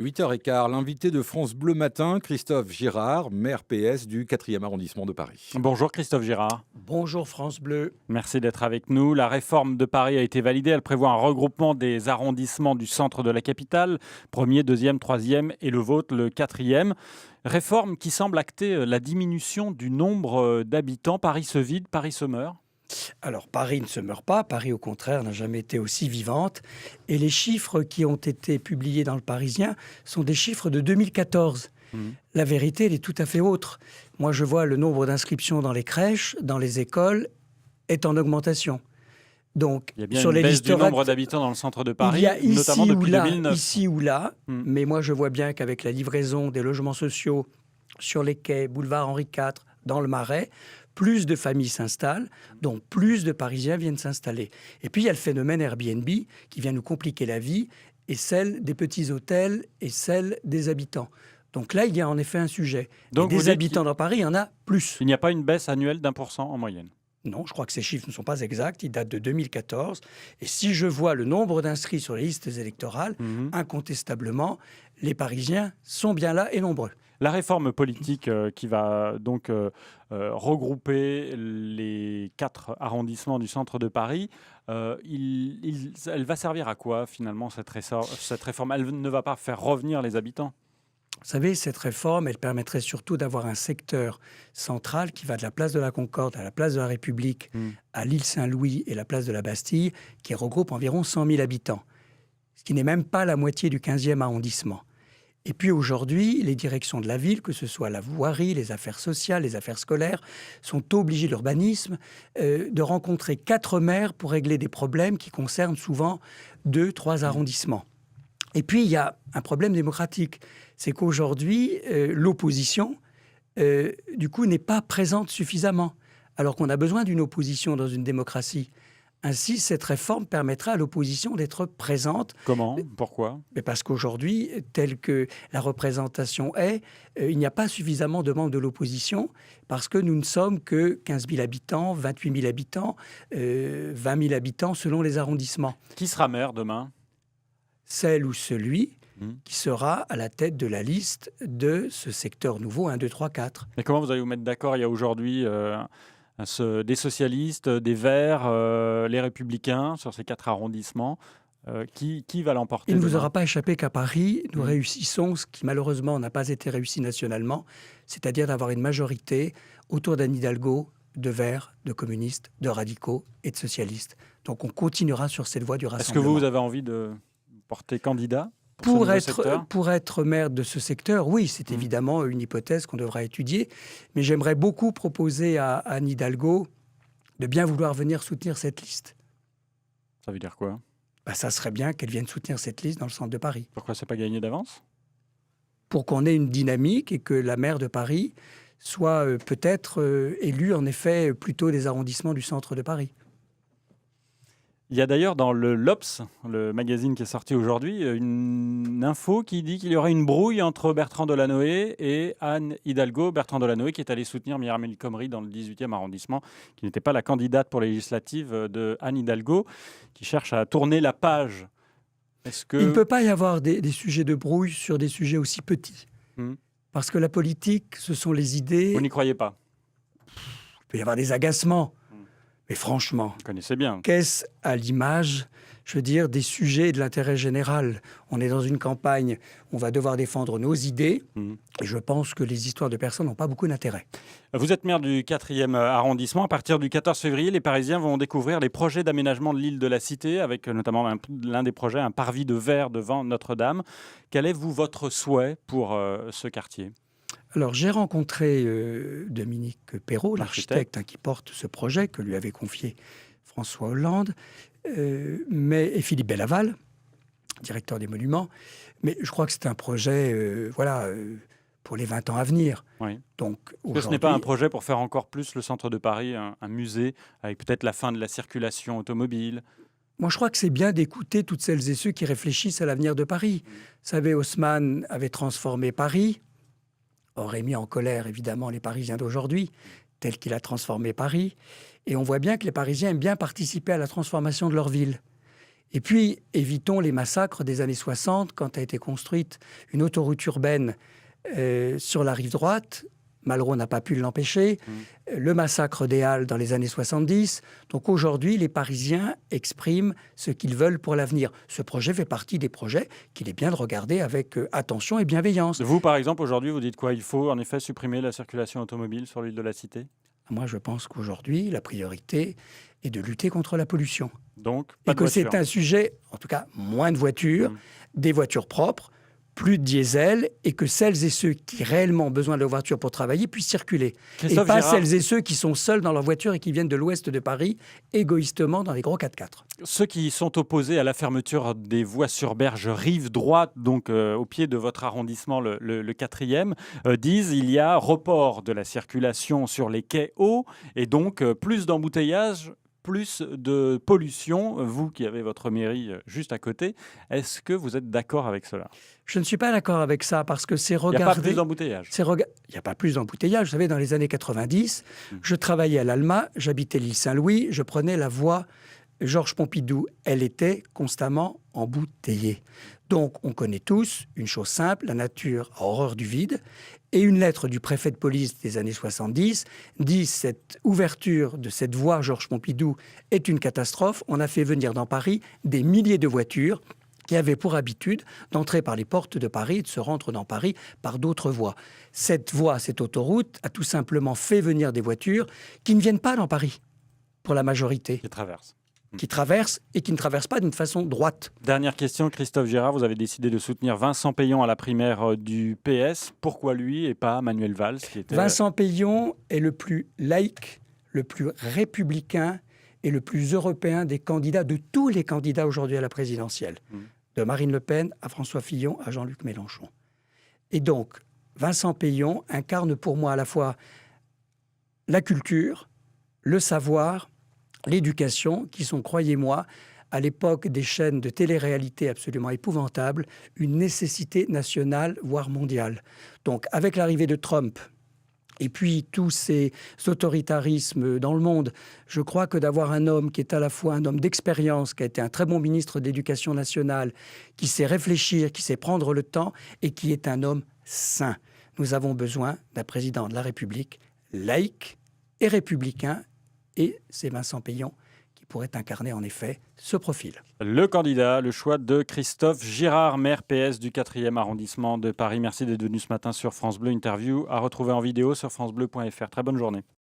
8h15, l'invité de France Bleu Matin, Christophe Girard, maire PS du 4e arrondissement de Paris. Bonjour Christophe Girard. Bonjour France Bleu. Merci d'être avec nous. La réforme de Paris a été validée. Elle prévoit un regroupement des arrondissements du centre de la capitale, 1er, 2e, 3e et le vôtre, le 4e. Réforme qui semble acter la diminution du nombre d'habitants. Paris se vide, Paris se meurt. Alors Paris ne se meurt pas, Paris au contraire n'a jamais été aussi vivante. Et les chiffres qui ont été publiés dans le Parisien sont des chiffres de 2014. La vérité, elle est tout à fait autre. Moi je vois le nombre d'inscriptions dans les crèches, dans les écoles, est en augmentation. Donc, il y a bien sur une les baisse listes du nombre d'habitants dans le centre de Paris, il y a ici notamment depuis ou là, 2009. Ici ou là, mais moi je vois bien qu'avec la livraison des logements sociaux sur les quais, boulevard Henri IV, dans le Marais, plus de familles s'installent, donc plus de Parisiens viennent s'installer. Et puis il y a le phénomène Airbnb qui vient nous compliquer la vie, et celle des petits hôtels et celle des habitants. Donc là, il y a en effet un sujet. Donc, des habitants dans Paris, il y en a plus. Il n'y a pas une baisse annuelle d'1% en moyenne? Non, je crois que ces chiffres ne sont pas exacts. Ils datent de 2014. Et si je vois le nombre d'inscrits sur les listes électorales, incontestablement, les Parisiens sont bien là et nombreux. La réforme politique qui va donc regrouper les 4 arrondissements du centre de Paris, elle va servir à quoi finalement cette réforme? Elle ne va pas faire revenir les habitants? Vous savez, cette réforme, elle permettrait surtout d'avoir un secteur central qui va de la place de la Concorde à la place de la République, à l'île Saint-Louis et la place de la Bastille, qui regroupe environ 100 000 habitants, ce qui n'est même pas la moitié du 15e arrondissement. Et puis aujourd'hui, les directions de la ville, que ce soit la voirie, les affaires sociales, les affaires scolaires, sont obligées, l'urbanisme, de rencontrer 4 maires pour régler des problèmes qui concernent souvent 2-3 arrondissements. Et puis, il y a un problème démocratique. C'est qu'aujourd'hui, l'opposition, du coup, n'est pas présente suffisamment, alors qu'on a besoin d'une opposition dans une démocratie. Ainsi, cette réforme permettra à l'opposition d'être présente. Comment? Pourquoi? Parce qu'aujourd'hui, telle que la représentation est, il n'y a pas suffisamment de membres de l'opposition, parce que nous ne sommes que 15 000 habitants, 28 000 habitants, 20 000 habitants selon les arrondissements. Qui sera maire demain? Celle ou celui qui sera à la tête de la liste de ce secteur nouveau 1, 2, 3, 4. Mais comment vous allez vous mettre d'accord? Il y a aujourd'hui des socialistes, des Verts, les Républicains sur ces 4 arrondissements. Qui va l'emporter? Il ne vous aura pas échappé qu'à Paris, nous réussissons ce qui malheureusement n'a pas été réussi nationalement, c'est-à-dire d'avoir une majorité autour d'Anne Hidalgo, de Verts, de communistes, de radicaux et de socialistes. Donc on continuera sur cette voie du rassemblement. Est-ce que vous avez envie de porter candidat pour être maire de ce secteur, oui, c'est évidemment une hypothèse qu'on devra étudier. Mais j'aimerais beaucoup proposer à Anne Hidalgo de bien vouloir venir soutenir cette liste. Ça veut dire quoi? Ça serait bien qu'elle vienne soutenir cette liste dans le centre de Paris. Pourquoi c'est pas gagné d'avance? Pour qu'on ait une dynamique et que la maire de Paris soit peut-être élue en effet plutôt des arrondissements du centre de Paris. Il y a d'ailleurs dans le l'Obs, le magazine qui est sorti aujourd'hui, une info qui dit qu'il y aurait une brouille entre Bertrand Delanoë et Anne Hidalgo. Bertrand Delanoë qui est allé soutenir Myriam El Khomri dans le 18e arrondissement, qui n'était pas la candidate pour les législatives de Anne Hidalgo, qui cherche à tourner la page. Il ne peut pas y avoir des sujets de brouille sur des sujets aussi petits. Parce que la politique, ce sont les idées... Vous n'y croyez pas? Il peut y avoir des agacements. Mais franchement, vous connaissez bien. Qu'est-ce à l'image, je veux dire, des sujets de l'intérêt général? On est dans une campagne, on va devoir défendre nos idées, et je pense que les histoires de personnes n'ont pas beaucoup d'intérêt. Vous êtes maire du 4e arrondissement. À partir du 14 février, les Parisiens vont découvrir les projets d'aménagement de l'île de la Cité, avec notamment l'un des projets, un parvis de verre devant Notre-Dame. Quel est, votre souhait pour ce quartier? Alors, j'ai rencontré Dominique Perrault, l'architecte qui porte ce projet, que lui avait confié François Hollande, et Philippe Bellaval, directeur des monuments. Mais je crois que c'est un projet pour les 20 ans à venir. Oui. Donc, ce n'est pas un projet pour faire encore plus le centre de Paris, un musée, avec peut-être la fin de la circulation automobile? Moi, je crois que c'est bien d'écouter toutes celles et ceux qui réfléchissent à l'avenir de Paris. Vous savez, Haussmann avait transformé Paris, aurait mis en colère, évidemment, les Parisiens d'aujourd'hui, tel qu'il a transformé Paris. Et on voit bien que les Parisiens aiment bien participer à la transformation de leur ville. Et puis, évitons les massacres des années 60, quand a été construite une autoroute urbaine sur la rive droite. Malraux n'a pas pu l'empêcher. Le massacre des Halles dans les années 70. Donc aujourd'hui, les Parisiens expriment ce qu'ils veulent pour l'avenir. Ce projet fait partie des projets qu'il est bien de regarder avec attention et bienveillance. Vous, par exemple, aujourd'hui, vous dites quoi? Il faut en effet supprimer la circulation automobile sur l'île de la Cité? Moi, je pense qu'aujourd'hui, la priorité est de lutter contre la pollution. Donc, pas Et de que voiture. c'est un sujet, en tout cas, moins de voitures, des voitures propres, plus de diesel, et que celles et ceux qui réellement ont besoin de leur voiture pour travailler puissent circuler. Christophe Et pas Girard, celles et ceux qui sont seuls dans leur voiture et qui viennent de l'ouest de Paris, égoïstement dans les gros 4x4. ceux qui sont opposés à la fermeture des voies sur berge rive droite, donc au pied de votre arrondissement, le 4e, disent il y a report de la circulation sur les quais hauts et donc plus d'embouteillages, plus de pollution. Vous qui avez votre mairie juste à côté, est-ce que vous êtes d'accord avec cela? Je ne suis pas d'accord avec ça parce que c'est Il n'y a pas regarder... plus d'embouteillages. Il n'y a pas plus d'embouteillage. Vous savez, dans les années 90, je travaillais à l'Alma, j'habitais l'île Saint-Louis, je prenais la voie Georges Pompidou. Elle était constamment embouteillée. Donc, on connaît tous une chose simple, la nature a horreur du vide. Et une lettre du préfet de police des années 70 dit cette ouverture de cette voie Georges Pompidou est une catastrophe. On a fait venir dans Paris des milliers de voitures qui avaient pour habitude d'entrer par les portes de Paris et de se rendre dans Paris par d'autres voies. Cette voie, cette autoroute, a tout simplement fait venir des voitures qui ne viennent pas dans Paris, pour la majorité, Qui traversent. qui traversent et qui ne traversent pas d'une façon droite. Dernière question, Christophe Girard, vous avez décidé de soutenir Vincent Peillon à la primaire du PS. Pourquoi lui et pas Manuel Valls qui était... Vincent Peillon est le plus laïque, le plus républicain et le plus européen des candidats, de tous les candidats aujourd'hui à la présidentielle. De Marine Le Pen à François Fillon à Jean-Luc Mélenchon. Et donc, Vincent Peillon incarne pour moi à la fois la culture, le savoir, l'éducation, qui sont, croyez-moi, à l'époque des chaînes de télé-réalité absolument épouvantables, une nécessité nationale, voire mondiale. Donc, avec l'arrivée de Trump, et puis tous ces autoritarismes dans le monde, je crois que d'avoir un homme qui est à la fois un homme d'expérience, qui a été un très bon ministre de l'Éducation nationale, qui sait réfléchir, qui sait prendre le temps et qui est un homme sain. Nous avons besoin d'un président de la République laïque et républicain, et c'est Vincent Peillon qui pourrait incarner en effet ce profil. Le candidat, le choix de Christophe Girard, maire PS du 4e arrondissement de Paris. Merci d'être venu ce matin sur France Bleu. Interview à retrouver en vidéo sur francebleu.fr. Très bonne journée.